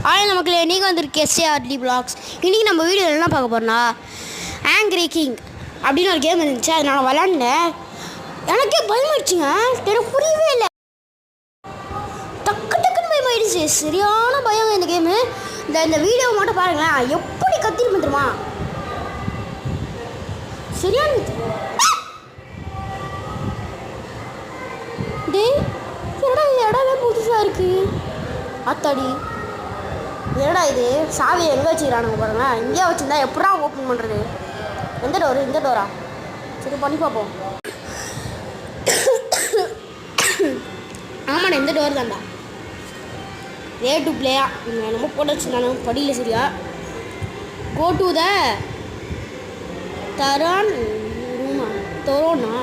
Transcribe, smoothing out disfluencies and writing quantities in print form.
நமக்கு இன்றைக்கி வந்துருக்கு SARD Vlogs. இன்றைக்கி நம்ம வீடியோ என்ன பார்க்க போகிறோம்னா ஆங்க்ரி கிங் அப்படின்னு ஒரு கேம் இருந்துச்சு. அது நான் விளாண்டேன். எனக்கே பயமாயிடுச்சுங்க. எனக்கு புரியவே இல்லை. டக்குன்னு பயமாயிடுச்சு. சரியான பயம் இந்த கேமு. இந்த வீடியோ மட்டும் பாருங்களேன். எப்படி கத்திருப்பேன் தெரியுமா? சரியான இடமே புதுசாக இருக்குது. அத்தாடி என்னடா இது? சாவியை எங்கே வச்சுக்கிறானுங்க பாருங்க. இங்கேயே வச்சுருந்தா எப்படா ஓப்பன் பண்ணுறது? எந்த டோரு? இந்த டோரா? சரி பண்ணி பார்ப்போம். ஆமாடா, இந்த டோர் தான்டா. ரே டு பிளேயா என்னமோ போட்டு வச்சுருந்தானு படியில. சரியா? கோ டு த தரான் ரூமா தரோனா